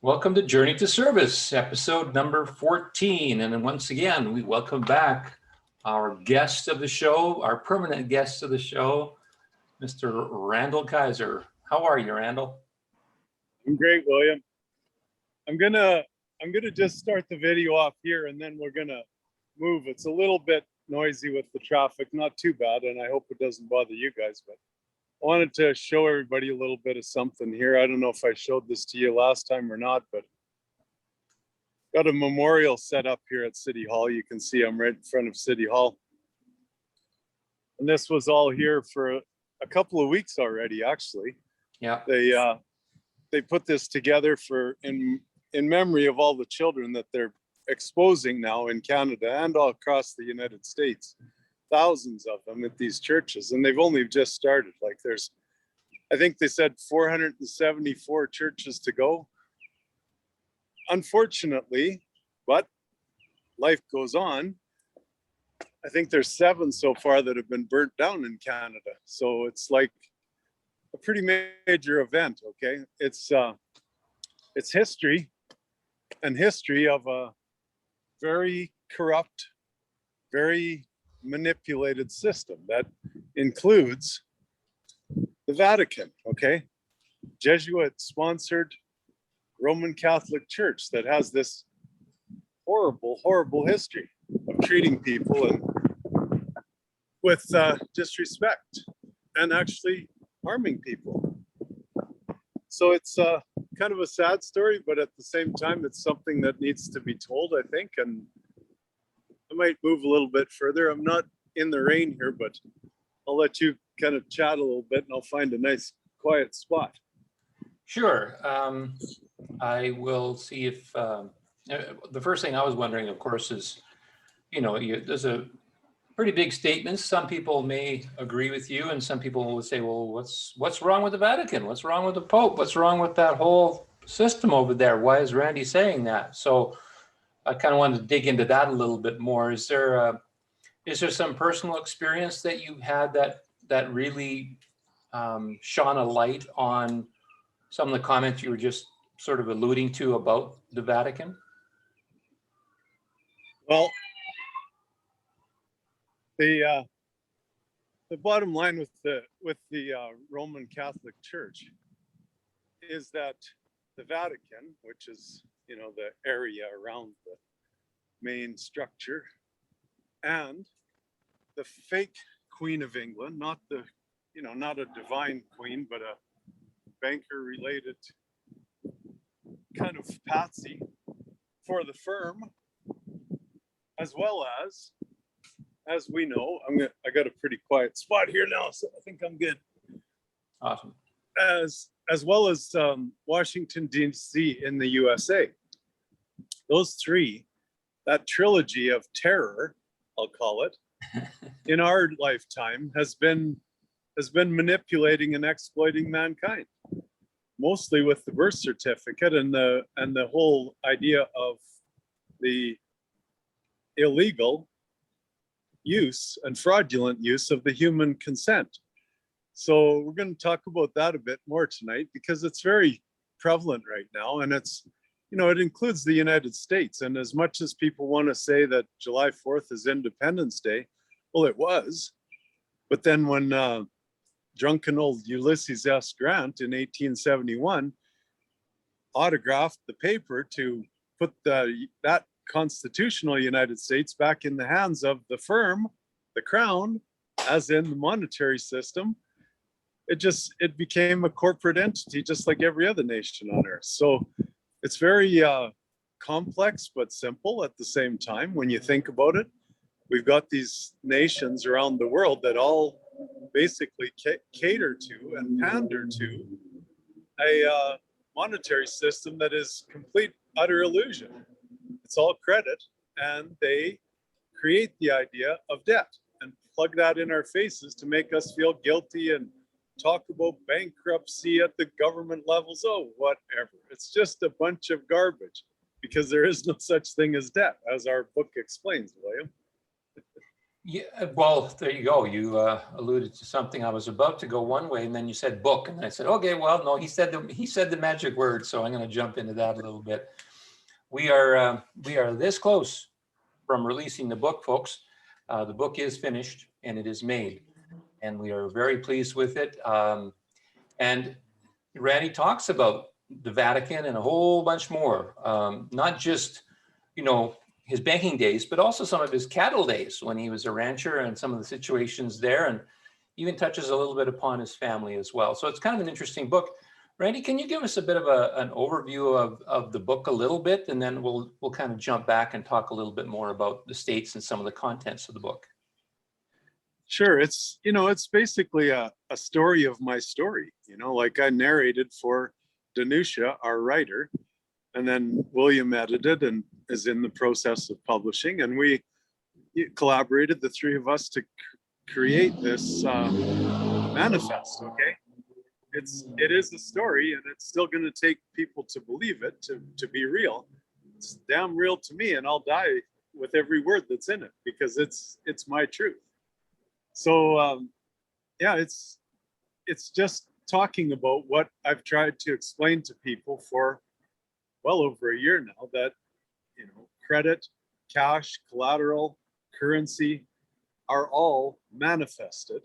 Welcome to Journey to Service, episode number 14. And then once again, we welcome back our guest of the show, our permanent guest of the show, Mr. Randall Kaiser. How are you, Randall? I'm great, William. I'm gonna just start the video off here and then we're gonna move. It's a little bit noisy with the traffic, not too bad, and I hope it doesn't bother you guys, but I wanted to show everybody a little bit of something here. I don't know if I showed this to you last time or not, but got a memorial set up here at City Hall. You can see I'm right in front of City Hall. And this was all here for a couple of weeks already, actually. Yeah. They put this together in memory of all the children that they're exposing now in Canada and all across the United States. Thousands of them at these churches, and they've only just started. Like I think they said 474 churches to go. Unfortunately, but life goes on. I think there's 7 so far that have been burnt down in Canada. So it's like a pretty major event, okay? It's history, and history of a very corrupt, very manipulated system that includes the Vatican, okay? Jesuit-sponsored Roman Catholic Church that has this horrible, horrible history of treating people and with disrespect and actually harming people. So it's kind of a sad story, but at the same time, it's something that needs to be told, I think. And I might move a little bit further. I'm not in the rain here, but I'll let you kind of chat a little bit and I'll find a nice quiet spot. Sure. I will see if the first thing I was wondering, of course, is, there's a pretty big statement. Some people may agree with you, and some people will say, well, what's wrong with the Vatican? What's wrong with the Pope? What's wrong with that whole system over there? Why is Randy saying that? So I kind of wanted to dig into that a little bit more. Is there some personal experience that you had that really shone a light on some of the comments you were just sort of alluding to about the Vatican? Well, the bottom line with the Roman Catholic Church is that the Vatican, which is the area around the main structure, and the fake Queen of England, not a divine queen, but a banker related kind of patsy for the firm, as well as we know, I got a pretty quiet spot here now, so I think I'm good. Awesome. As well as Washington, D.C. in the USA. Those 3, that trilogy of terror, I'll call it, in our lifetime has been manipulating and exploiting mankind, mostly with the birth certificate and the whole idea of the illegal use and fraudulent use of the human consent. So we're going to talk about that a bit more tonight because it's very prevalent right now, and it includes the United States. And as much as people want to say that July 4th is Independence Day, well, it was. But then when drunken old Ulysses S. Grant in 1871 autographed the paper to put that constitutional United States back in the hands of the firm, the crown, as in the monetary system, it became a corporate entity just like every other nation on earth. So it's very complex but simple at the same time when you think about it. We've got these nations around the world that all basically cater to and pander to a monetary system that is complete, utter illusion. It's all credit, and they create the idea of debt and plug that in our faces to make us feel guilty and talk about bankruptcy at the government levels. Oh, whatever. It's just a bunch of garbage because there is no such thing as debt, as our book explains, William. Yeah, well, there you go. You alluded to something. I was about to go one way, and then you said book, and I said, okay, well, no, he said the magic word, so I'm going to jump into that a little bit. We are this close from releasing the book, folks. The book is finished and it is made, and we are very pleased with it. And Randy talks about the Vatican and a whole bunch more, not just, you know, his banking days, but also some of his cattle days when he was a rancher and some of the situations there, and even touches a little bit upon his family as well. So it's kind of an interesting book. Randy, can you give us a bit of an overview of the book a little bit, and then we'll kind of jump back and talk a little bit more about the states and some of the contents of the book. Sure. It's, you know, it's basically a story of my story, you know, like I narrated for Danusha, our writer, and then William edited and is in the process of publishing. And we collaborated, the three of us, to create this manifest, okay? It is a story, and it's still going to take people to believe it, to be real. It's damn real to me, and I'll die with every word that's in it because it's my truth. So yeah, it's just talking about what I've tried to explain to people for well over a year now, that, you know, credit, cash, collateral, currency are all manifested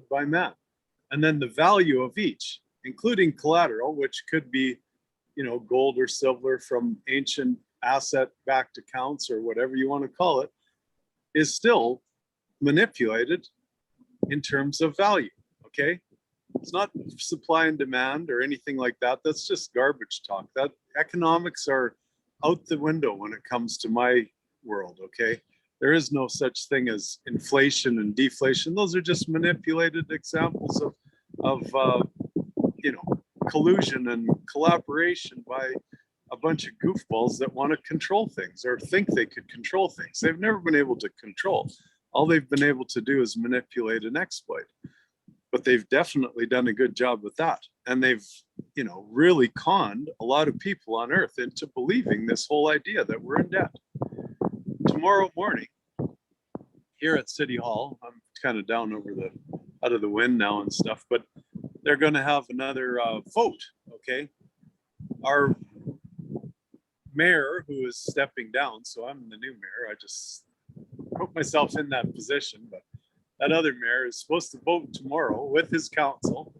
by man. And then the value of each, including collateral, which could be, you know, gold or silver from ancient asset-backed accounts or whatever you want to call it, is still manipulated in terms of value, okay? It's not supply and demand or anything like that. That's just garbage talk. That economics are out the window when it comes to my world, okay? There is no such thing as inflation and deflation. Those are just manipulated examples of you know, collusion and collaboration by a bunch of goofballs that want to control things or think they could control things. They've never been able to control. All they've been able to do is manipulate and exploit. But they've definitely done a good job with that. And they've, you know, really conned a lot of people on earth into believing this whole idea that we're in debt. Tomorrow morning, here at City Hall, I'm kind of down over out of the wind now and stuff, but they're going to have another vote, okay? Our mayor, who is stepping down, so I'm the new mayor, I just put myself in that position, but that other mayor is supposed to vote tomorrow with his council.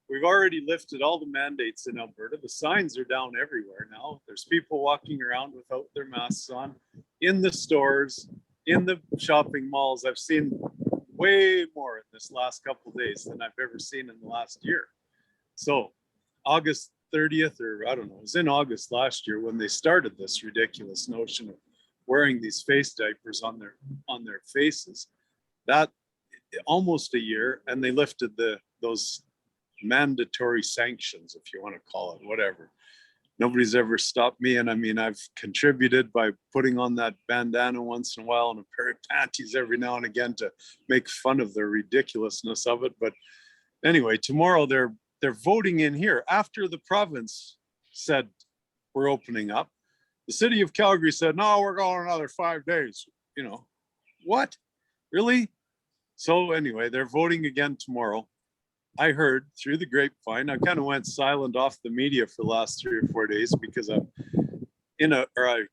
We've already lifted all the mandates in Alberta. The signs are down everywhere now. There's people walking around without their masks on in the stores, in the shopping malls. I've seen way more in this last couple of days than I've ever seen in the last year. So August 30th, or I don't know, it was in August last year when they started this ridiculous notion of wearing these face diapers on their faces. That almost a year, and they lifted those mandatory sanctions, if you want to call it, whatever. Nobody's ever stopped me, and I mean, I've contributed by putting on that bandana once in a while and a pair of panties every now and again to make fun of the ridiculousness of it. But anyway, tomorrow they're voting in here after the province said we're opening up. The city of Calgary said, no, we're going another 5 days. You know, what? Really? So anyway, they're voting again tomorrow. I heard through the grapevine, I kind of went silent off the media for the last 3 or 4 days because I'm I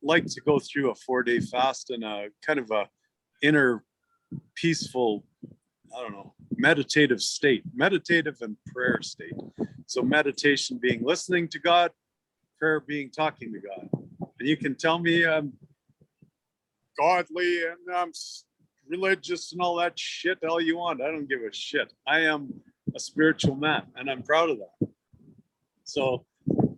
like to go through a 4-day fast in a kind of a inner peaceful, I don't know, meditative state, meditative and prayer state. So meditation being listening to God, prayer being talking to God. And you can tell me I'm godly and I'm religious and all that shit all you want. I don't give a shit. I am a spiritual man and I'm proud of that. So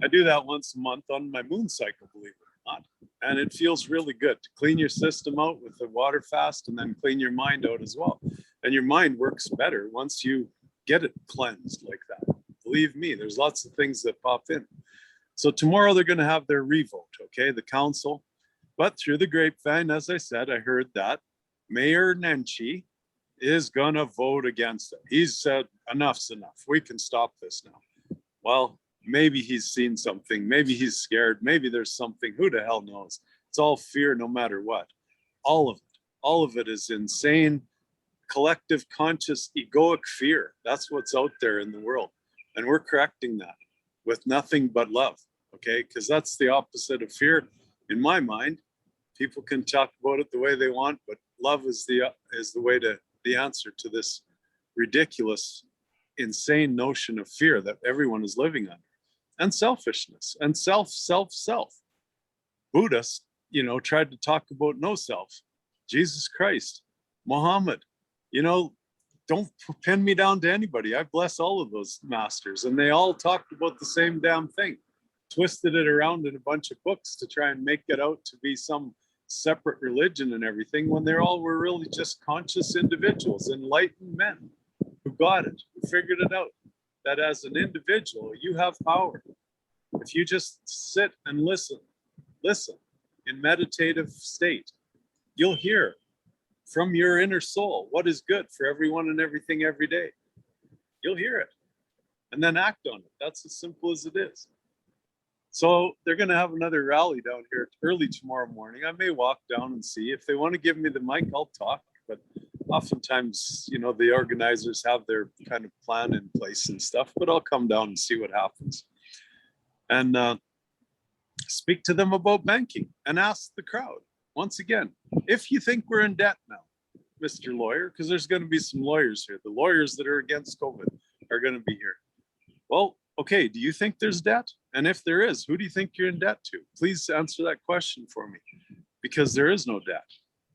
I do that once a month on my moon cycle, believe it or not. And it feels really good to clean your system out with the water fast and then clean your mind out as well. And your mind works better once you get it cleansed like that. Believe me, there's lots of things that pop in. So tomorrow they're going to have their revote, okay, the council. But through the grapevine, as I said, I heard that Mayor Nenshi is going to vote against it. He's said, enough's enough. We can stop this now. Well, maybe he's seen something. Maybe he's scared. Maybe there's something. Who the hell knows? It's all fear no matter what. All of it. All of it is insane, collective, conscious, egoic fear. That's what's out there in the world. And we're correcting that with nothing but love, okay? Because that's the opposite of fear in my mind. People can talk about it the way they want, but love is the way to the answer to this ridiculous, insane notion of fear that everyone is living under, and selfishness and self. Buddhists, tried to talk about no self. Jesus Christ, Muhammad, don't pin me down to anybody. I bless all of those masters, and they all talked about the same damn thing, twisted it around in a bunch of books to try and make it out to be some separate religion and everything, when they all were really just conscious individuals, enlightened men who got it, who figured it out, that as an individual, you have power. If you just sit and listen in meditative state, you'll hear from your inner soul what is good for everyone and everything every day. You'll hear it and then act on it. That's as simple as it is. So they're going to have another rally down here early tomorrow morning. I may walk down and see. If they want to give me the mic, I'll talk. But oftentimes, the organizers have their kind of plan in place and stuff, but I'll come down and see what happens. And speak to them about banking and ask the crowd, once again, if you think we're in debt now, Mr. Lawyer, because there's going to be some lawyers here. The lawyers that are against COVID are going to be here. Well, okay, do you think there's debt? And if there is, who do you think you're in debt to? Please answer that question for me, because there is no debt.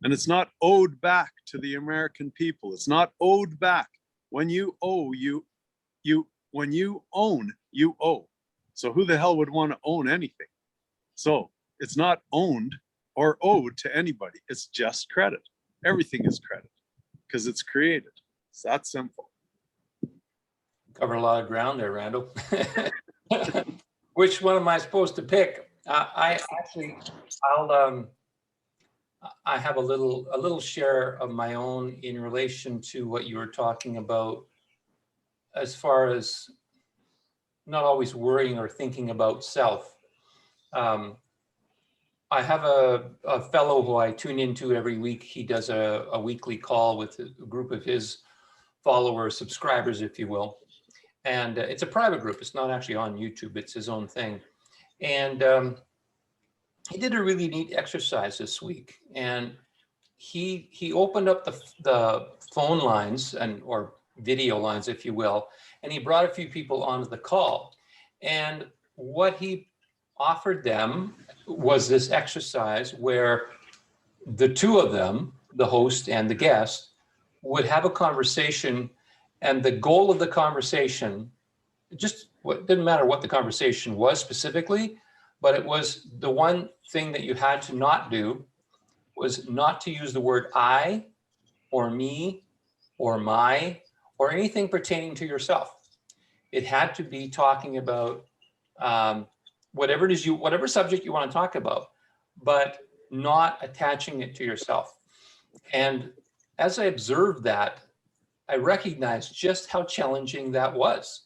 And it's not owed back to the American people. It's not owed back. When you owe, when you own, you owe. So who the hell would want to own anything? So it's not owned or owed to anybody. It's just credit. Everything is credit because it's created. It's that simple. Covered a lot of ground there, Randall. Which one am I supposed to pick? I have a little share of my own in relation to what you were talking about, as far as not always worrying or thinking about self. I have a fellow who I tune into every week. He does a weekly call with a group of his followers, subscribers, if you will. And it's a private group. It's not actually on YouTube. It's his own thing. And he did a really neat exercise this week. And he opened up the phone lines or video lines, if you will, and he brought a few people onto the call. And what he offered them was this exercise where the two of them, the host and the guest, would have a conversation, and the goal of the conversation, didn't matter what the conversation was specifically, but it was the one thing that you had to not do was not to use the word I or me or my or anything pertaining to yourself. It had to be talking about whatever subject you want to talk about, but not attaching it to yourself. And as I observed that, I recognized just how challenging that was.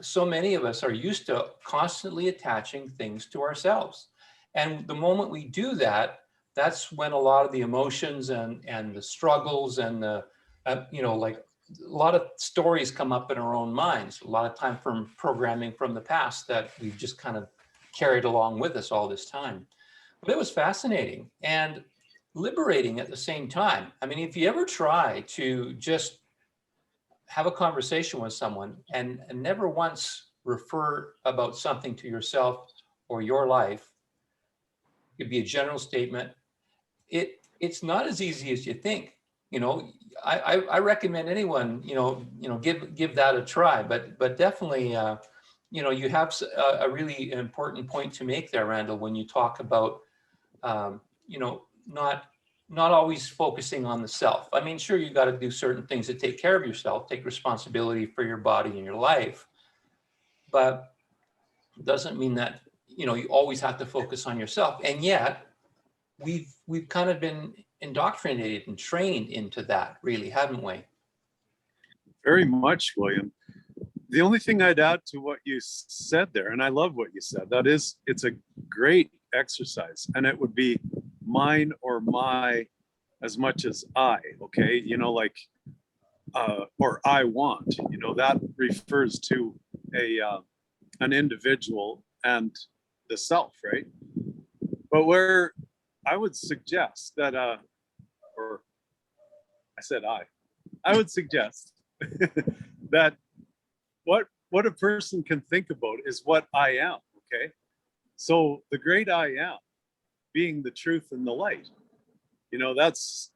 So many of us are used to constantly attaching things to ourselves. And the moment we do that, that's when a lot of the emotions and the struggles and the, like a lot of stories come up in our own minds, a lot of time from programming from the past that we've just kind of carried along with us all this time. But it was fascinating and liberating at the same time. I mean, if you ever try to just have a conversation with someone and never once refer about something to yourself or your life, it could be a general statement. It's not as easy as you think. I recommend anyone, give that a try, but definitely, you have a really important point to make there, Randall, when you talk about, not always focusing on the self. I mean, sure, you got to do certain things to take care of yourself, take responsibility for your body and your life, but it doesn't mean that, you always have to focus on yourself. And yet we've kind of been indoctrinated and trained into that, really, haven't we? Very much, William. The only thing I'd add to what you said there, and I love what you said, that is, it's a great exercise, and it would be mine or my as much as I, okay? You know, like, or I want, you know, that refers to an individual and the self, right? But where I would suggest that, or I said I would suggest that what a person can think about is what I am, okay? So the great I am, being the truth and the light, you know, it's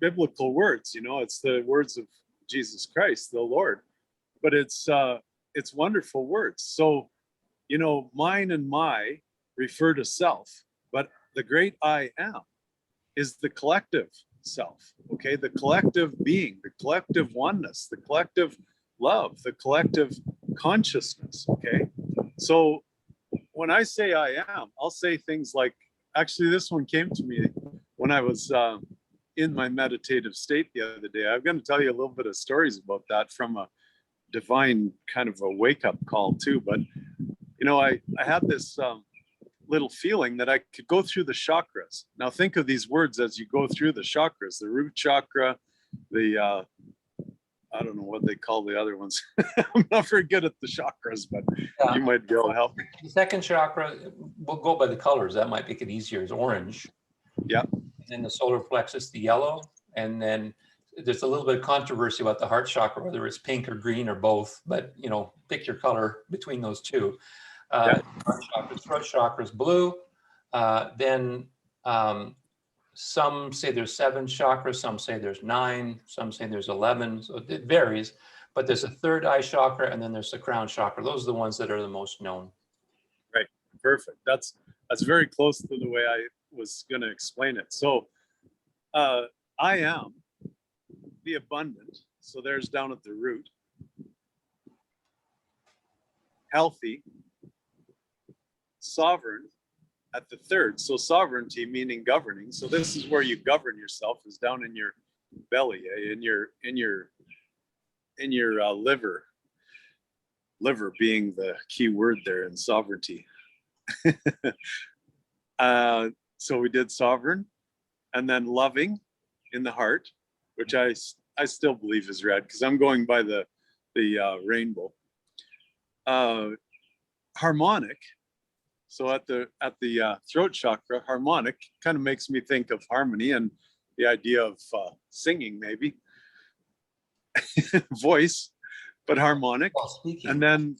biblical words, you know, it's the words of Jesus Christ, the Lord, but it's wonderful words. So, you know, mine and my refer to self, but the great I am is the collective self, okay? The collective being, the collective oneness, the collective love, the collective consciousness, okay? So when I say I am, I'll say things like, actually, this one came to me when I was in my meditative state the other day. I'm going to tell you a little bit of stories about that from a divine kind of a wake-up call too. But, you know, I had this little feeling that I could go through the chakras. Now think of these words as you go through the chakras, the root chakra, the, I don't know what they call the other ones. I'm not very good at the chakras, but you might be able to help me. The second chakra, we'll go by the colors. That might make it easier. Is orange. Yeah. And then the solar plexus, the yellow. And then there's a little bit of controversy about the heart chakra, whether it's pink or green or both. But, you know, pick your color between those two. Heart chakra, throat chakra is blue. Then some say there's 7 chakras, some say there's 9, some say there's 11. So it varies. But there's a third eye chakra, and then there's the crown chakra. Those are the ones that are the most known. Right. Perfect. That's very close to the way I was going to explain it. So I am the abundant. So there's down at the root. Healthy. Sovereign at the third. So sovereignty meaning governing. So this is where you govern yourself, is down in your belly, in your liver. Liver being the key word there in sovereignty. So we did sovereign, and then loving in the heart, which I still believe is red because I'm going by the rainbow. Harmonic. So at the throat chakra, harmonic kind of makes me think of harmony and the idea of singing, maybe voice, but harmonic. Well, speaking. And then,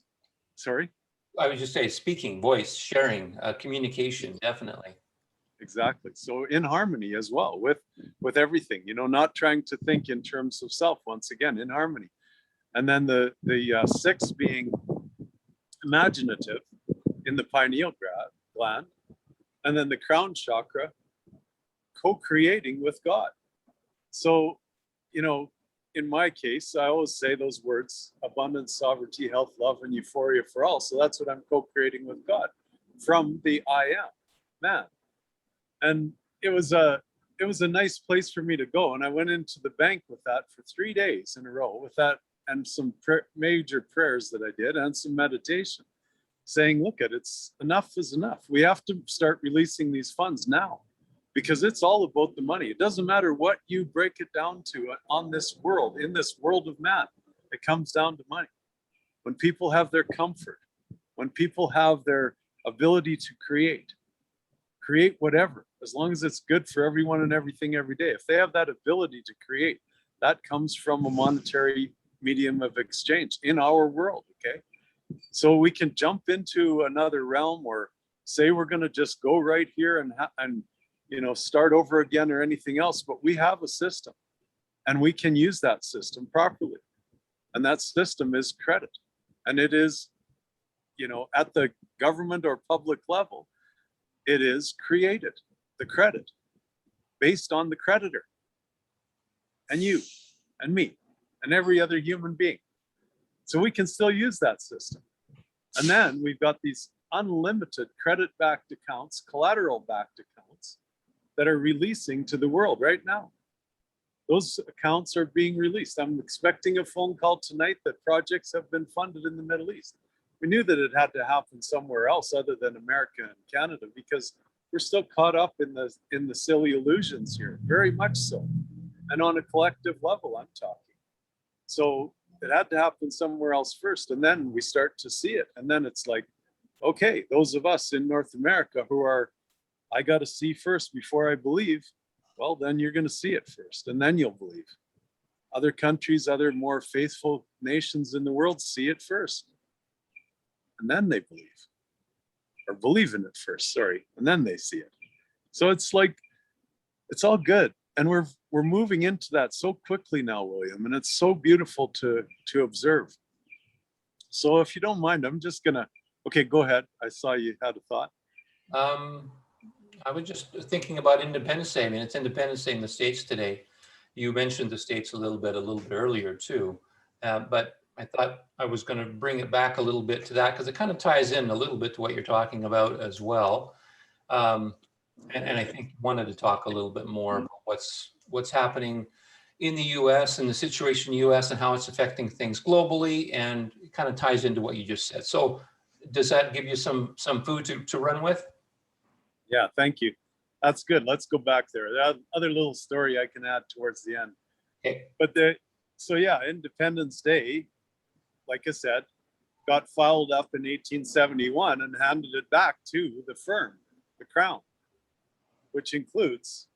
sorry. I would just say speaking, voice, sharing, communication, definitely. Exactly. So in harmony as well with everything, you know, not trying to think in terms of self, once again, in harmony. And then the 6 being imaginative in the pineal gland, and then the crown chakra, co-creating with God. So, you know, in my case, I always say those words: abundance, sovereignty, health, love, and euphoria for all. So that's what I'm co-creating with God from the I am man. And it was a nice place for me to go. And I went into the bank with that for 3 days in a row with that, and some major prayers that I did, and some meditation, saying, look, it's enough is enough. We have to start releasing these funds now, because it's all about the money. It doesn't matter what you break it down to on this world, in this world of man, it comes down to money. When people have their comfort, when people have their ability to create whatever, as long as it's good for everyone and everything every day. If they have that ability to create, that comes from a monetary medium of exchange in our world, okay? So we can jump into another realm, or say we're going to just go right here and you know, start over again or anything else, but we have a system, and we can use that system properly. And that system is credit. And it is, you know, at the government or public level, it is created, the credit, based on the creditor, and you and me and every other human being. So we can still use that system. And then we've got these unlimited credit-backed accounts, collateral-backed accounts, that are releasing to the world right now. Those accounts are being released. I'm expecting a phone call tonight that projects have been funded in the Middle East. We knew that it had to happen somewhere else other than America and Canada, because we're still caught up in the silly illusions here, very much so. And on a collective level, I'm talking. So it had to happen somewhere else first, and then we start to see it. And then it's like, okay, those of us in North America who are, I got to see first before I believe, well, then you're going to see it first, and then you'll believe. Other countries, other more faithful nations in the world see it first, and then they believe, or believe in it first, sorry, and then they see it. So it's like, it's all good. And we're moving into that so quickly now, William, and it's so beautiful to observe. So if you don't mind, I'm just gonna, okay, go ahead. I saw you had a thought. I was just thinking about Independence Day. I mean, it's Independence Day in the States today. You mentioned the States a little bit earlier too, but I thought I was going to bring it back a little bit to that because it kind of ties in a little bit to what you're talking about as well. And I think you wanted to talk a little bit more about what's happening in the U.S. and the situation in the U.S. and how it's affecting things globally, and it kind of ties into what you just said. So does that give you some food to run with? Yeah, thank you. That's good. Let's go back there. That other little story I can add towards the end. Okay. But so yeah, Independence Day, like I said, got filed up in 1871 and handed it back to the firm, the Crown, which includes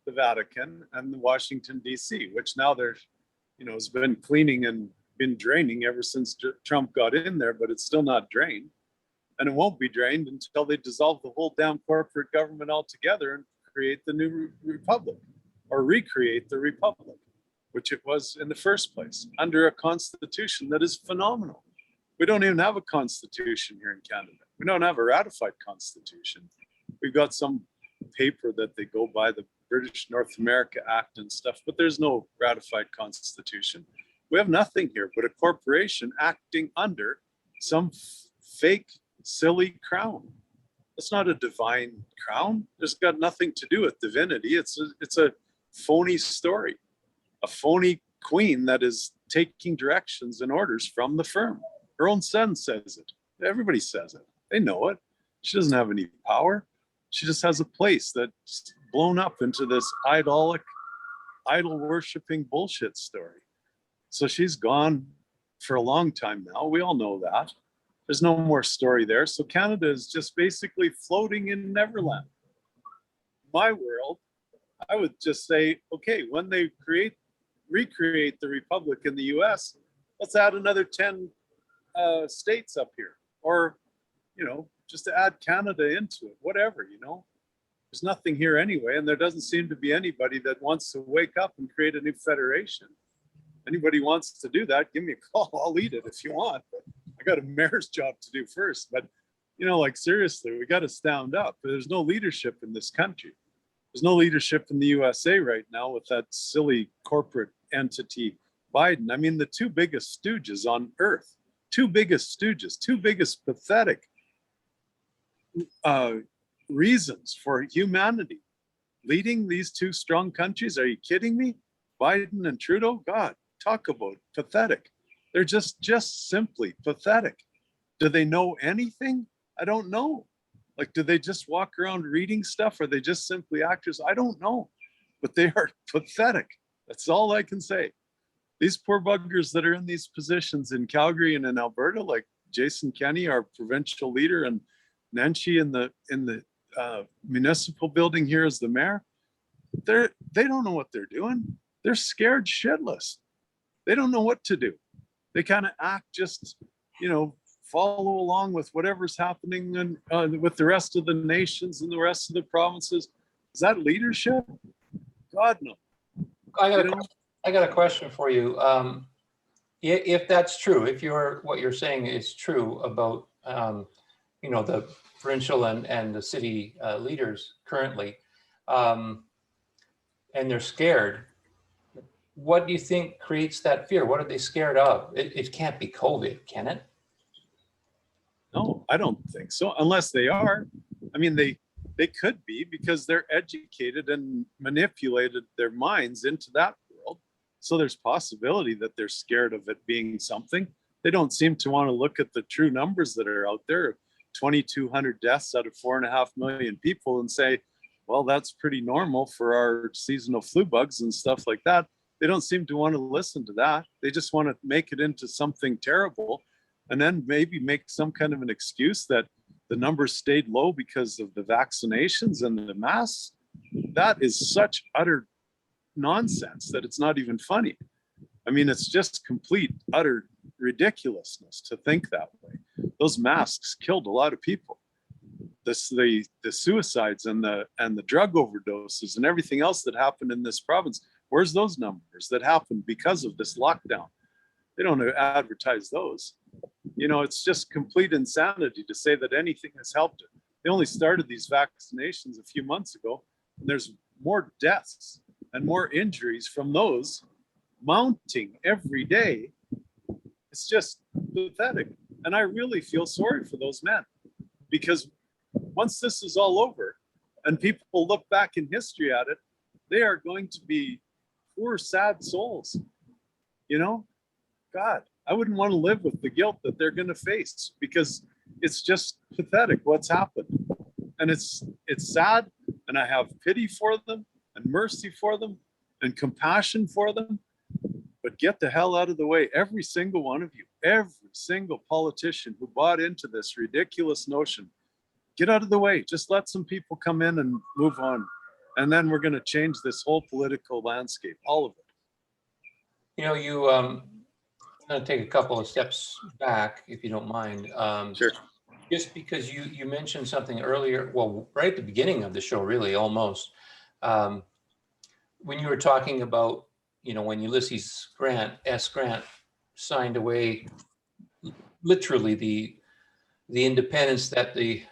the Vatican and the Washington, D.C., which now has been cleaning and been draining ever since Trump got in there, but it's still not drained. And it won't be drained until they dissolve the whole damn corporate government altogether and create the new republic, or recreate the republic, which it was in the first place, under a constitution that is phenomenal. We don't even have a constitution here in Canada. We don't have a ratified constitution. We've got some paper that they go by, the British North America Act and stuff, but there's no ratified constitution. We have nothing here but a corporation acting under some fake, silly crown. It's not a divine crown. It's got nothing to do with divinity. It's a phony story, a phony queen that is taking directions and orders from the firm. Her own son says it. Everybody says it. They know it. She doesn't have any power. She just has a place that's blown up into this idol worshiping bullshit story. So she's gone for a long time now. We all know that. There's no more story there. So Canada is just basically floating in Neverland. My world, I would just say, okay, when they recreate the Republic in the US, let's add another 10 states up here. Or, just to add Canada into it, whatever, There's nothing here anyway, and there doesn't seem to be anybody that wants to wake up and create a new federation. Anybody wants to do that, give me a call. I'll eat it if you want. But I got a mayor's job to do first. But, seriously, we got to stand up. There's no leadership in this country. There's no leadership in the USA right now with that silly corporate entity, Biden. I mean, the two biggest stooges on earth, two biggest pathetic reasons for humanity leading these two strong countries. Are you kidding me? Biden and Trudeau? God, talk about pathetic. They're just simply pathetic. Do they know anything? I don't know. Like, do they just walk around reading stuff? Are they just simply actors? I don't know. But they are pathetic. That's all I can say. These poor buggers that are in these positions in Calgary and in Alberta, like Jason Kenney, our provincial leader, and Nenshi in the municipal building here as the mayor, they don't know what they're doing. They're scared shitless. They don't know what to do. They kind of act just, follow along with whatever's happening and with the rest of the nations and the rest of the provinces. Is that leadership? God, no. I got a question for you. If that's true, if what you're saying is true about the provincial and the city leaders currently, and they're scared, what do you think creates that fear? What are they scared of? It can't be COVID, can it? No, I don't think so, unless they are. I mean, they could be, because they're educated and manipulated their minds into that world. So there's possibility that they're scared of it being something. They don't seem to want to look at the true numbers that are out there. 2,200 deaths out of 4.5 million people and say, well, that's pretty normal for our seasonal flu bugs and stuff like that. They don't seem to want to listen to that. They just want to make it into something terrible and then maybe make some kind of an excuse that the numbers stayed low because of the vaccinations and the masks. That is such utter nonsense that it's not even funny. I mean, it's just complete, utter ridiculousness to think that way. Those masks killed a lot of people. The suicides and the drug overdoses and everything else that happened in this province, where's those numbers that happened because of this lockdown? They don't advertise those. You know, it's just complete insanity to say that anything has helped it. They only started these vaccinations a few months ago, and there's more deaths and more injuries from those mounting every day. It's just pathetic. And I really feel sorry for those men, because once this is all over and people look back in history at it, they are going to be poor, sad souls. You know, God, I wouldn't want to live with the guilt that they're going to face, because it's just pathetic what's happened. And it's sad, and I have pity for them and mercy for them and compassion for them. But get the hell out of the way, every single one of you, every single politician who bought into this ridiculous notion. Get out of the way. Just let some people come in and move on. And then we're going to change this whole political landscape, all of it. You know, I'm going to take a couple of steps back, if you don't mind. Sure. Just because you mentioned something earlier, well, right at the beginning of the show, really, almost, when you were talking about, you know, when Ulysses S. Grant signed away literally the independence that the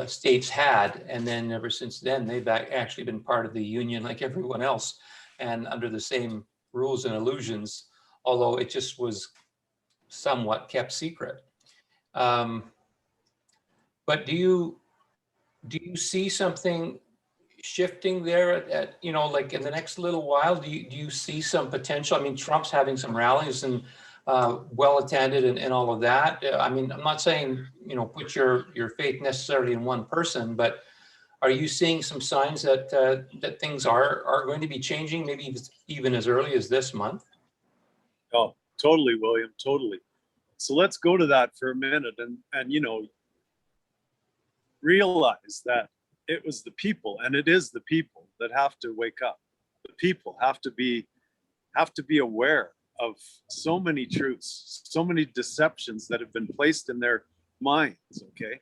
states had, and then ever since then they've actually been part of the union like everyone else, and under the same rules and illusions, although it just was somewhat kept secret. But do you see something shifting there at you know, like in the next little while? Do you see some potential? I mean, Trump's having some rallies and well attended and all of that. I mean, I'm not saying, you know, put your faith necessarily in one person, but are you seeing some signs that that things are going to be changing, maybe even as early as this month? Oh, totally, William, totally. So let's go to that for a minute and you know, realize that it was the people, and it is the people that have to wake up. The people have to be aware of so many truths, so many deceptions that have been placed in their minds, okay?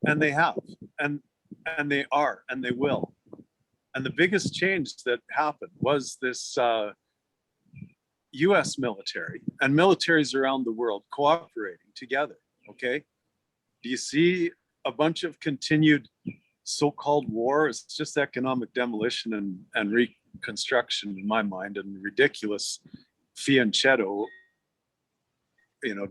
And they have, and they are, and they will. And the biggest change that happened was this US military and militaries around the world cooperating together, okay? Do you see a bunch of continued so-called war? It's just economic demolition and reconstruction in my mind, and ridiculous fianchetto, you know,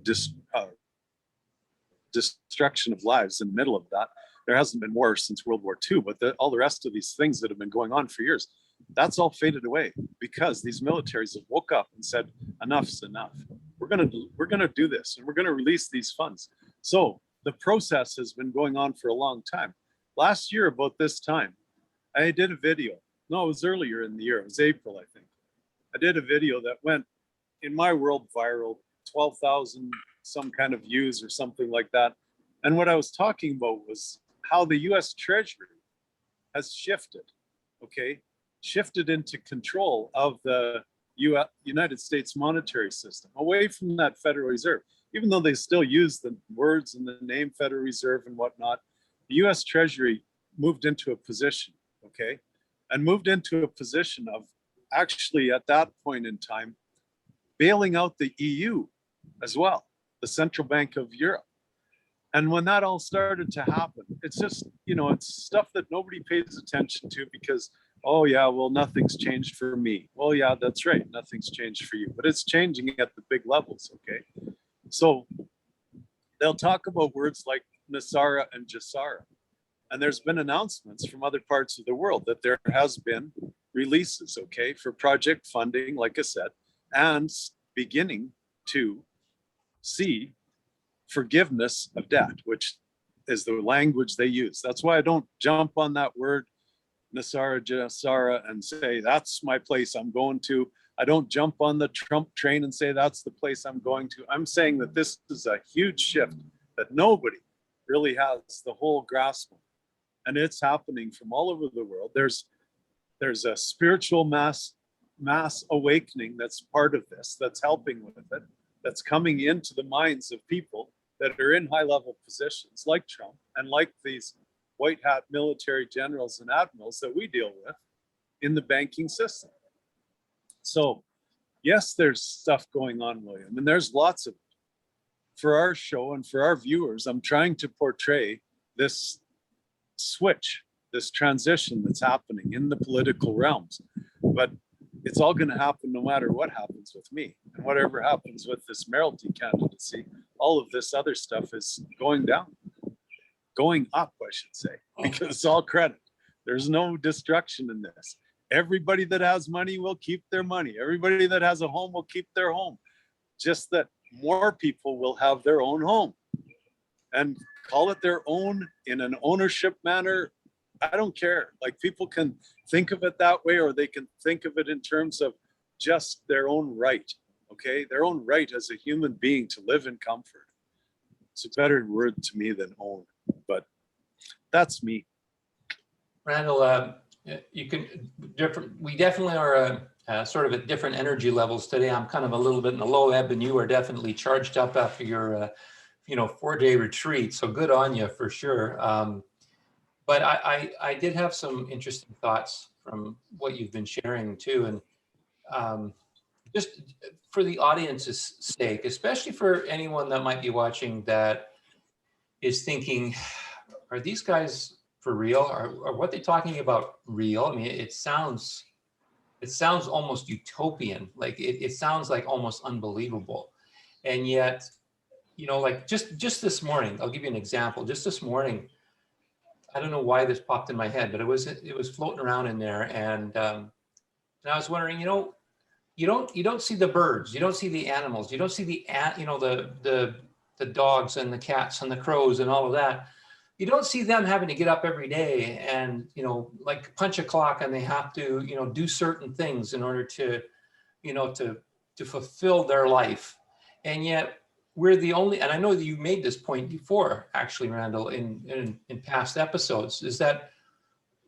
destruction of lives in the middle of that. There hasn't been war since World War II, but all the rest of these things that have been going on for years, that's all faded away because these militaries have woke up and said, enough's enough. We're gonna do this, and we're gonna release these funds. So the process has been going on for a long time. Last year, about this time, I did a video. No, it was earlier in the year. It was April, I think. I did a video that went, in my world, viral, 12,000 some kind of views or something like that. And what I was talking about was how the US Treasury has shifted, okay? Shifted into control of the United States monetary system, away from that Federal Reserve. Even though they still use the words and the name Federal Reserve and whatnot, the US Treasury moved into a position, okay? And moved into a position of actually at that point in time, bailing out the EU as well, the Central Bank of Europe. And when that all started to happen, it's just, you know, it's stuff that nobody pays attention to because, oh yeah, well, nothing's changed for me. Well, yeah, that's right. Nothing's changed for you, but it's changing at the big levels, okay? So they'll talk about words like Nasara and Jasara. And there's been announcements from other parts of the world that there has been releases, okay, for project funding, like I said, and beginning to see forgiveness of debt, which is the language they use. That's why I don't jump on that word Nasara Jasara and say, that's my place I'm going to. I don't jump on the Trump train and say, that's the place I'm going to. I'm saying that this is a huge shift that nobody really has the whole grasp of. And it's happening from all over the world. There's a spiritual mass awakening that's part of this, that's helping with it, that's coming into the minds of people that are in high level positions like Trump and like these white hat military generals and admirals that we deal with in the banking system. So yes, there's stuff going on, William, and there's lots of it. For our show and for our viewers, I'm trying to portray this switch, this transition that's happening in the political realms. But it's all going to happen no matter what happens with me. And whatever happens with this mayoralty candidacy, all of this other stuff is going down. Going up, I should say, because it's all credit. There's no destruction in this. Everybody that has money will keep their money. Everybody that has a home will keep their home. Just that more people will have their own home and call it their own in an ownership manner. I don't care. Like, people can think of it that way, or they can think of it in terms of just their own right. Okay, their own right as a human being to live in comfort. It's a better word to me than own, but that's me. Randall, we definitely are sort of at different energy levels today. I'm kind of a little bit in the low ebb, and you are definitely charged up after your 4-day retreat. So good on you for sure. But I did have some interesting thoughts from what you've been sharing too. And just for the audience's sake, especially for anyone that might be watching that is thinking, are these guys for real? Are what they're talking about real? I mean, it sounds almost utopian. Like it sounds like almost unbelievable. And yet, like just this morning, I'll give you an example. Just this morning, I don't know why this popped in my head, but it was floating around in there, and I was wondering, you don't see the birds, you don't see the animals, you don't see the dogs and the cats and the crows and all of that. You don't see them having to get up every day and like punch a clock, and they have to do certain things in order to to fulfill their life. And yet we're the only, and I know that you made this point before, actually, Randall, in past episodes, is that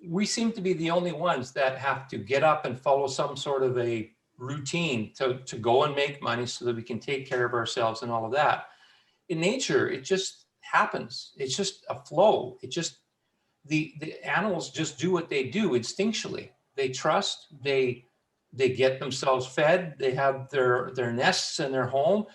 we seem to be the only ones that have to get up and follow some sort of a routine to go and make money so that we can take care of ourselves and all of that. In nature, it just happens. It's just a flow. It just, the animals just do what they do instinctually. They trust, they get themselves fed, they have their nests and their home,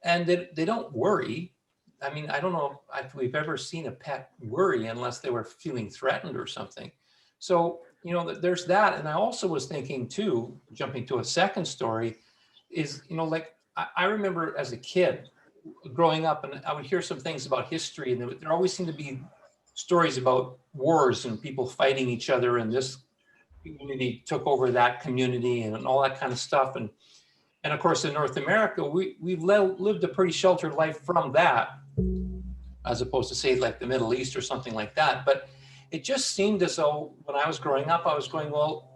and they don't worry. I mean, I don't know if we've ever seen a pet worry unless they were feeling threatened or something. So, there's that. And I also was thinking too, jumping to a second story, is, like I remember as a kid growing up, and I would hear some things about history, and there always seemed to be stories about wars and people fighting each other, and this community took over that community and all that kind of stuff. And of course, in North America, we've lived a pretty sheltered life from that, as opposed to say like the Middle East or something like that. But it just seemed as though when I was growing up, I was going, well,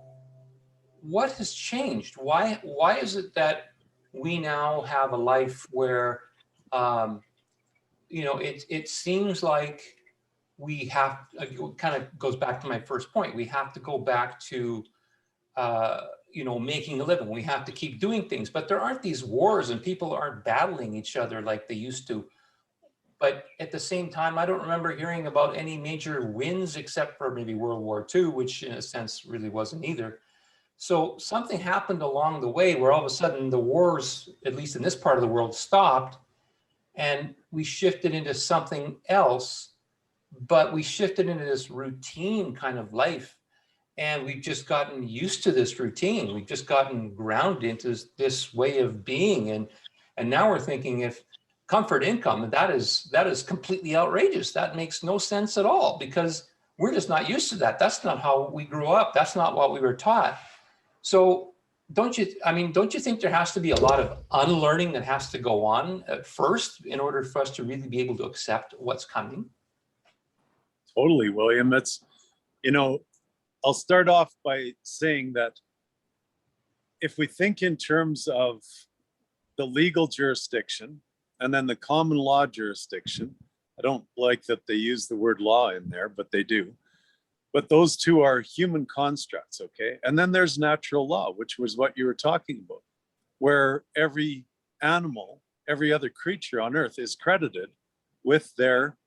what has changed? Why is it that we now have a life where, it seems like we have, it kind of goes back to my first point. We have to go back to, making a living. We have to keep doing things, but there aren't these wars and people aren't battling each other like they used to. But at the same time, I don't remember hearing about any major wins except for maybe World War II, which in a sense really wasn't either. So something happened along the way where all of a sudden the wars, at least in this part of the world, stopped, and we shifted into something else, but we shifted into this routine kind of life. And we've just gotten used to this routine. We've just gotten grounded into this way of being. And now we're thinking, if comfort income, that is completely outrageous. That makes no sense at all, because we're just not used to that. That's not how we grew up. That's not what we were taught. So don't you think there has to be a lot of unlearning that has to go on at first in order for us to really be able to accept what's coming? Totally, William. It's, you know, I'll start off by saying that if we think in terms of the legal jurisdiction and then the common law jurisdiction, I don't like that they use the word law in there, but they do. But those two are human constructs, okay? And then there's natural law, which was what you were talking about, where every animal, every other creature on earth is credited with their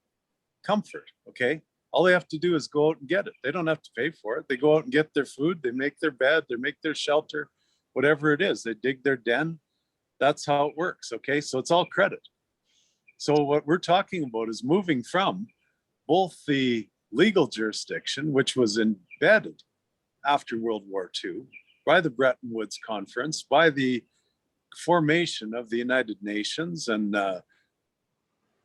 comfort, okay? All they have to do is go out and get it. They don't have to pay for it. They go out and get their food, they make their bed, they make their shelter, whatever it is. They dig their den. That's how it works, okay? So it's all credit. So what we're talking about is moving from both the legal jurisdiction, which was embedded after World War II by the Bretton Woods Conference, by the formation of the United Nations and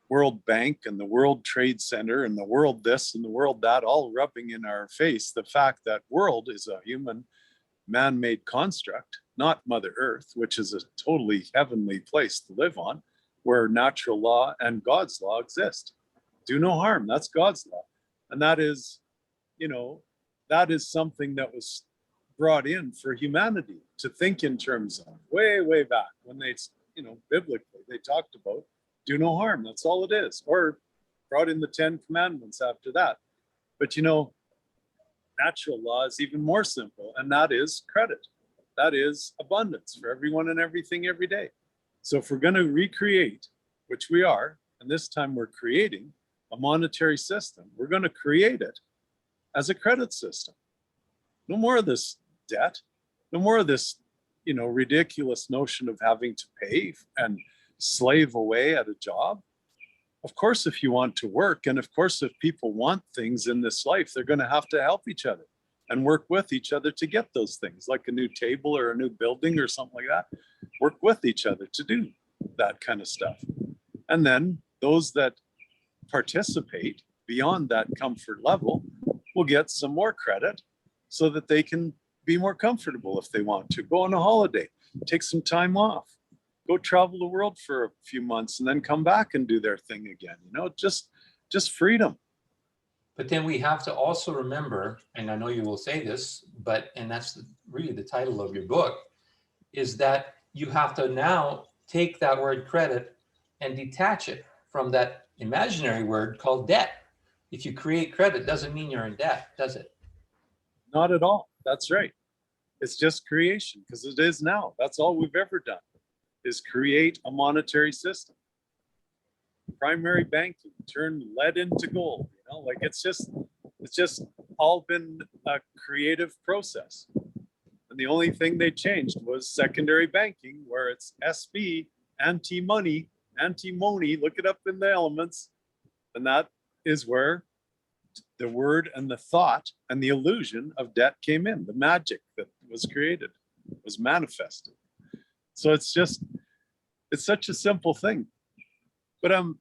World Bank and the World Trade Center and the world this and the world that, all rubbing in our face the fact that world is a human man-made construct, not Mother Earth, which is a totally heavenly place to live on, where natural law and God's law exist. Do no harm, that's God's law. And that is, you know, that is something that was brought in for humanity to think in terms of way, way back when they, you know, biblically, they talked about do no harm, that's all it is. Or brought in the 10 Commandments after that. But, you know, natural law is even more simple, and that is credit. That is abundance for everyone and everything every day. So if we're going to recreate, which we are, and this time we're creating a monetary system, we're going to create it as a credit system. No more of this debt, no more of this, you know, ridiculous notion of having to pay and slave away at a job. Of course, if you want to work, and of course, if people want things in this life, they're going to have to help each other and work with each other to get those things, like a new table or a new building or something like that. Work with each other to do that kind of stuff. And then those that participate beyond that comfort level will get some more credit so that they can be more comfortable if they want to. Go on a holiday, take some time off, go travel the world for a few months and then come back and do their thing again. You know, just freedom. But then we have to also remember, and I know you will say this, but, and that's really the title of your book, is that you have to now take that word credit and detach it from that imaginary word called debt. If you create credit, doesn't mean you're in debt, does it? Not at all. That's right. It's just creation, because it is now. That's all we've ever done, is create a monetary system. Primary banking, turn lead into gold, you know, like it's just all been a creative process. And the only thing they changed was secondary banking, where it's SB, anti-money, look it up in the elements. And that is where the word and the thought and the illusion of debt came in. The magic that was created was manifested. So it's such a simple thing. But I'm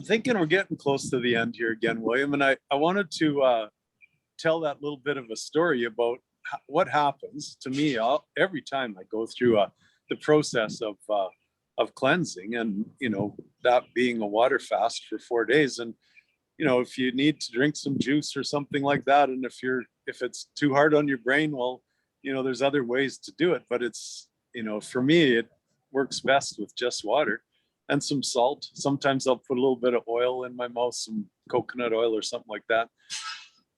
thinking we're getting close to the end here again, William, and I wanted to tell that little bit of a story about what happens to me every time I go through the process of cleansing, and you know, that being a water fast for 4 days. And you know, if you need to drink some juice or something like that, and if it's too hard on your brain, well, you know, there's other ways to do it. But it's, you know, for me, it works best with just water and some salt. Sometimes I'll put a little bit of oil in my mouth, some coconut oil or something like that,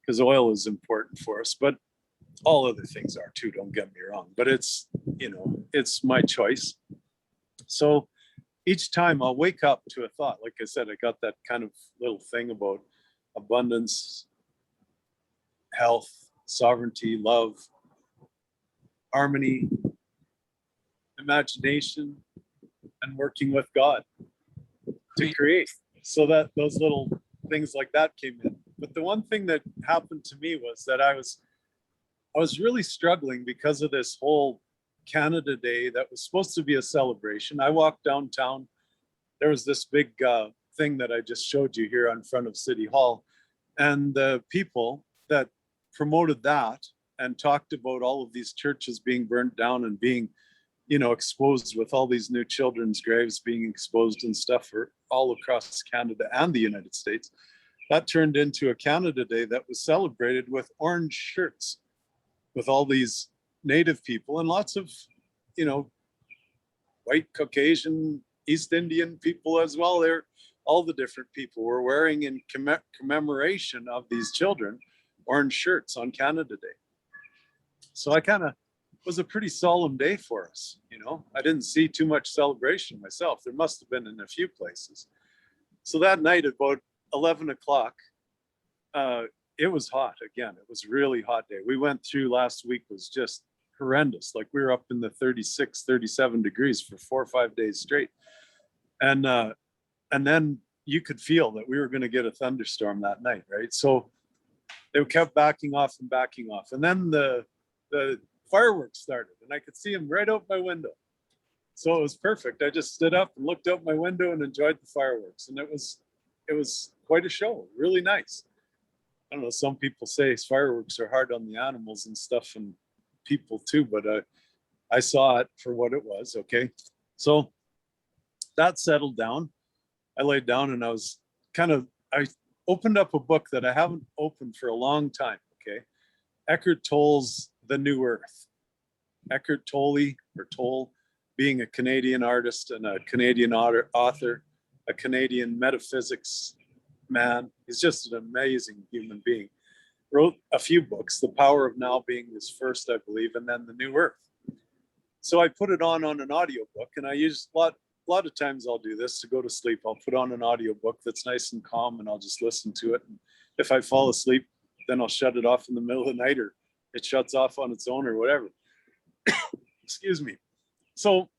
because oil is important for us. But all other things are too, don't get me wrong. But it's, you know, it's my choice. So each time I'll wake up to a thought. Like I said, I got that kind of little thing about abundance, health, sovereignty, love, harmony, imagination, and working with God to create. So that those little things like that came in. But the one thing that happened to me was that I was really struggling because of this whole Canada Day that was supposed to be a celebration. I walked downtown. There was this big thing that I just showed you here in front of City Hall. And the people that promoted that and talked about all of these churches being burnt down and being, you know, exposed, with all these new children's graves being exposed and stuff for all across Canada and the United States. that turned into a Canada Day that was celebrated with orange shirts with all these native people and lots of, you know, white, Caucasian, East Indian people as well. They're all the different people were wearing in commemoration of these children orange shirts on Canada Day. So I kind of was a pretty solemn day for us. You know, I didn't see too much celebration myself. There must have been in a few places. So that night at about 11 o'clock, it was hot again. It was a really hot day. We went through last week was just horrendous. Like we were up in the 36, 37 degrees for 4 or 5 days straight. And then you could feel that we were going to get a thunderstorm that night, right? So they kept backing off and backing off. And then the fireworks started and I could see them right out my window. So it was perfect. I just stood up and looked out my window and enjoyed the fireworks. And it was quite a show, really nice. I don't know, some people say fireworks are hard on the animals and stuff and people too, but I saw it for what it was, okay? So that settled down. I laid down and I opened up a book that I haven't opened for a long time, okay? Eckhart Tolle's The New Earth. Eckhart Tolle, or Tolle, being a Canadian artist and a Canadian author, a Canadian metaphysics man. He's just an amazing human being. Wrote a few books, The Power of Now being his first, I believe, and then The New Earth. So I put it on an audiobook, and I use a lot of times I'll do this to go to sleep. I'll put on an audiobook that's nice and calm and I'll just listen to it. And if I fall asleep, then I'll shut it off in the middle of the night or it shuts off on its own or whatever. Excuse me. So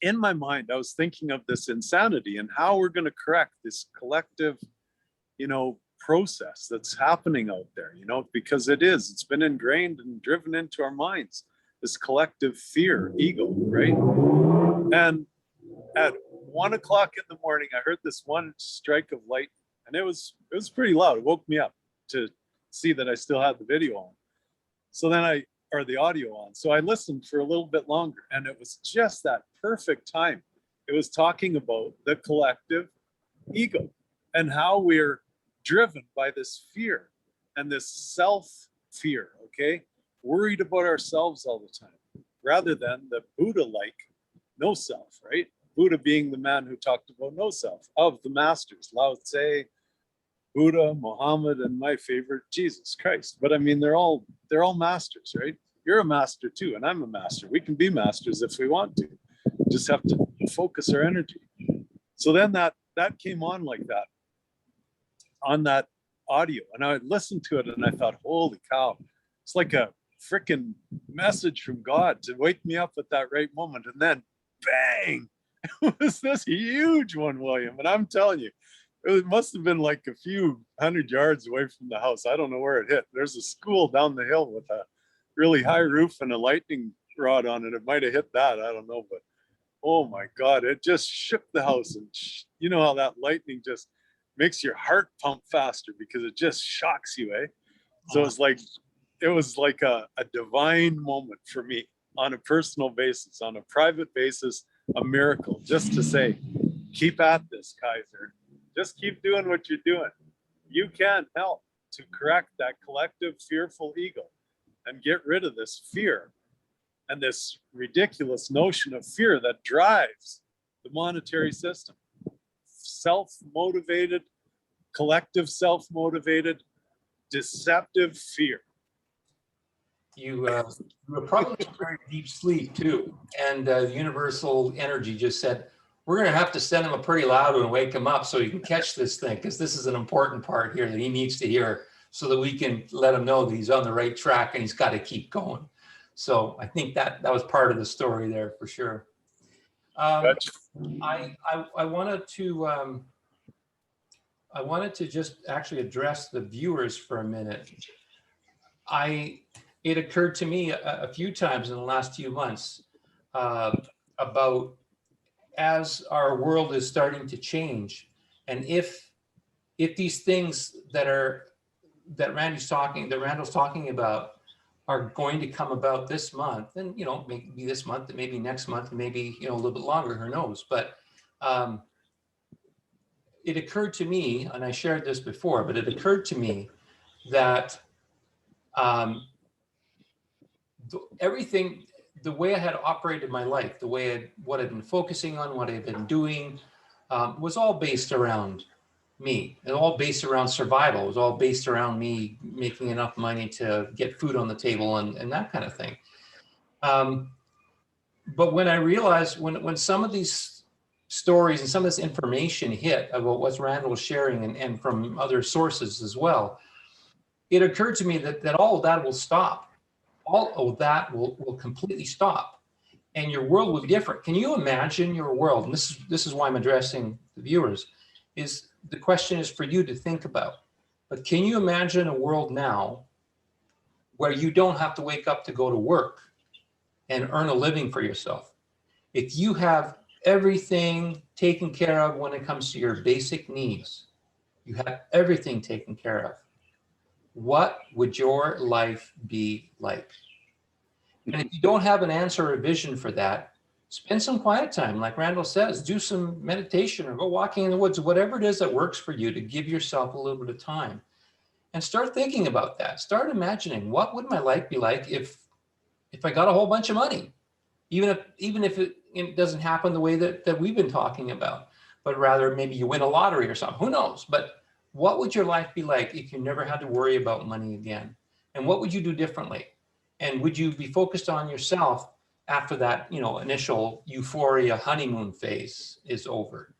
in my mind, I was thinking of this insanity and how we're going to correct this collective, you know, process that's happening out there, you know, because it's been ingrained and driven into our minds, this collective fear, ego, right? And at 1 o'clock in the morning, I heard this one strike of light and it was pretty loud. It woke me up to see that I still had the video on. So then or the audio on. So I listened for a little bit longer and it was just that perfect time. It was talking about the collective ego and how we're driven by this fear and this self-fear, okay? Worried about ourselves all the time, rather than the Buddha-like no self, right? Buddha being the man who talked about no self, of the masters, Lao Tse, Buddha, Muhammad, and my favorite, Jesus Christ. But I mean, they're all masters, right? You're a master too, and I'm a master. We can be masters if we want to. Just have to focus our energy. So then that came on like that, on that audio, and I listened to it and I thought, holy cow, it's like a freaking message from God to wake me up at that right moment. And then bang, it was this huge one, William. And I'm telling you, it must have been like a few 100 yards away from the house. I don't know where it hit. There's a school down the hill with a really high roof and a lightning rod on it. It might have hit that, I don't know, but oh my God, it just shook the house. And you know how that lightning just makes your heart pump faster because it just shocks you, eh? So it was like a divine moment for me on a personal basis, on a private basis, a miracle, just to say, keep at this, Kaiser. Just keep doing what you're doing. You can help to correct that collective fearful ego and get rid of this fear and this ridiculous notion of fear that drives the monetary system. Self-motivated, collective self-motivated, deceptive fear. You were probably in very deep sleep too. And the universal energy just said, we're going to have to send him a pretty loud one and wake him up so he can catch this thing, because this is an important part here that he needs to hear so that we can let him know that he's on the right track and he's got to keep going. So I think that was part of the story there for sure. I wanted to just actually address the viewers for a minute. It occurred to me a few times in the last few months about, as our world is starting to change, and if these things that Randall's talking about are going to come about this month, and maybe this month, maybe next month, maybe a little bit longer, who knows? But it occurred to me, and I shared this before, but it occurred to me that everything, the way I had operated my life, the way what I've been focusing on, what I've been doing, was all based around me. It was all based around survival. It was all based around me making enough money to get food on the table and that kind of thing. But when I realized, when some of these stories and some of this information hit about what Randall was sharing and from other sources as well, it occurred to me that all of that will stop. All of that will completely stop, and your world will be different. Can you imagine your world? And this is why I'm addressing the viewers. Is the question is for you to think about. But can you imagine a world now where you don't have to wake up to go to work and earn a living for yourself? If you have everything taken care of when it comes to your basic needs, you have everything taken care of, what would your life be like? And if you don't have an answer or a vision for that, spend some quiet time. Like Randall says, do some meditation or go walking in the woods, whatever it is that works for you to give yourself a little bit of time. And start thinking about that. Start imagining, what would my life be like if I got a whole bunch of money? Even if it doesn't happen the way that we've been talking about, but rather maybe you win a lottery or something, who knows? But what would your life be like if you never had to worry about money again? And what would you do differently? And would you be focused on yourself after that, initial euphoria honeymoon phase is over?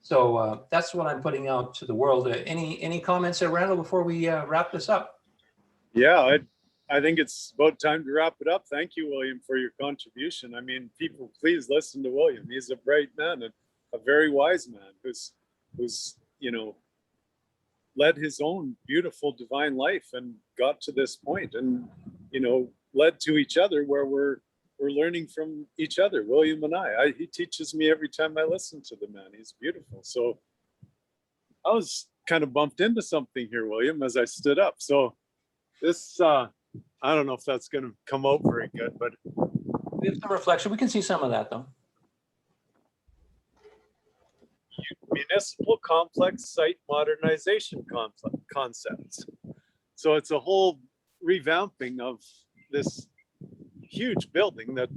So that's what I'm putting out to the world. Any comments there, Randall, before we wrap this up? Yeah, I think it's about time to wrap it up. Thank you, William, for your contribution. I mean, people, please listen to William. He's a bright man and a very wise man who's led his own beautiful divine life and got to this point and, led to each other where we're learning from each other, William and I. He teaches me every time I listen to the man. He's beautiful. So I was kind of bumped into something here, William, as I stood up. So this, I don't know if that's going to come out very good, but We have some reflection. We can see some of that, though. Municipal complex site modernization concepts. So it's a whole revamping of this huge building that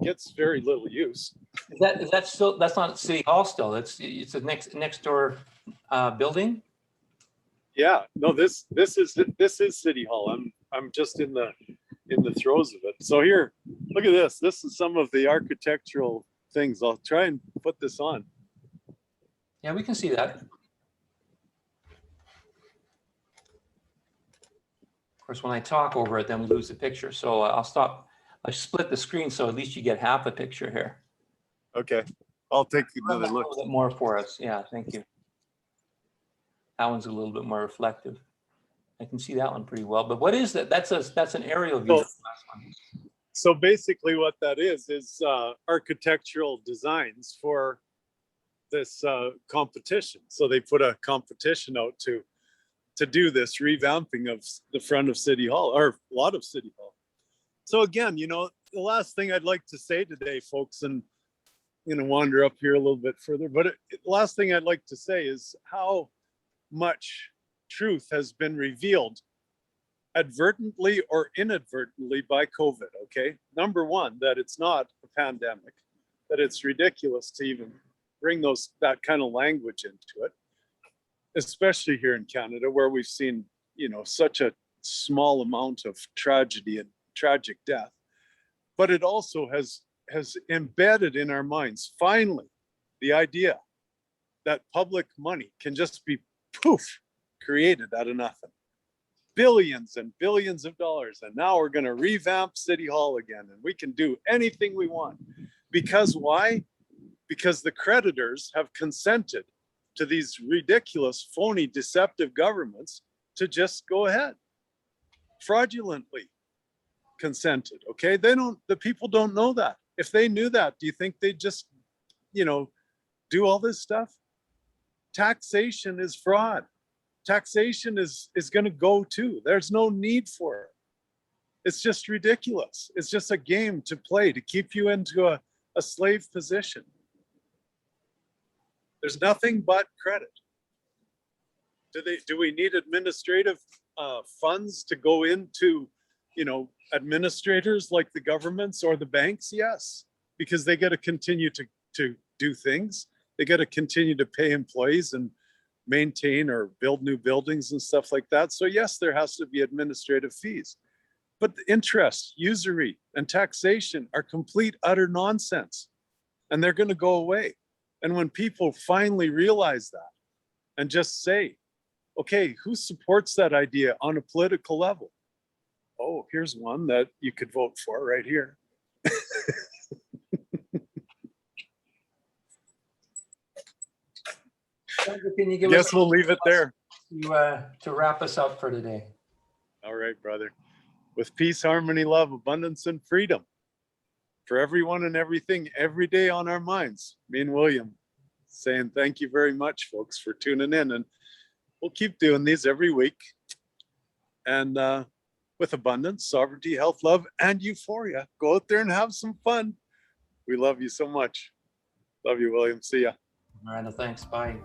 gets very little use. Is that still? That's not City Hall still. It's a next door building. Yeah, no, this is City Hall. I'm just in the throes of it. So here, look at this. This is some of the architectural things. I'll try and put this on. Yeah, we can see that. Of course, when I talk over it, then we lose the picture. So I'll stop. I split the screen so at least you get half a picture here. Okay, I'll take another look. A little bit more for us. Yeah, thank you. That one's a little bit more reflective. I can see that one pretty well. But what is that? That's an aerial view. So basically what that is architectural designs for this competition. So they put a competition out to do this revamping of the front of City Hall, or a lot of City Hall. So again, the last thing I'd like to say today, folks, and wander up here a little bit further, but the last thing I'd like to say is how much truth has been revealed advertently or inadvertently by COVID, okay? Number one, that it's not a pandemic, that it's ridiculous to even bring that kind of language into it, especially here in Canada, where we've seen, such a small amount of tragedy and tragic death. But it also has embedded in our minds, finally, the idea that public money can just be poof, created out of nothing. Billions and billions of dollars. And now we're going to revamp City Hall again. And we can do anything we want. Because why? Because the creditors have consented to these ridiculous, phony, deceptive governments to just go ahead. Fraudulently consented, okay? The people don't know that. If they knew that, do you think they'd just, do all this stuff? Taxation is fraud. Taxation is going to go too. There's no need for it. It's just ridiculous. It's just a game to play to keep you into a slave position. There's nothing but credit. Do we need administrative funds to go into, administrators like the governments or the banks? Yes, because they got to continue to do things. They got to continue to pay employees and maintain or build new buildings and stuff like that. So yes, there has to be administrative fees. But the interest, usury, and taxation are complete, utter nonsense. And they're going to go away. And when people finally realize that and just say, okay, who supports that idea on a political level? Oh, here's one that you could vote for right here. Can you give Guess us we'll leave it there. to wrap us up for today? All right, brother. With peace, harmony, love, abundance, and freedom for everyone and everything every day on our minds. Me and William saying thank you very much, folks, for tuning in. And we'll keep doing these every week. And with abundance, sovereignty, health, love, and euphoria. Go out there and have some fun. We love you so much. Love you, William. See ya. Randall, thanks. Bye.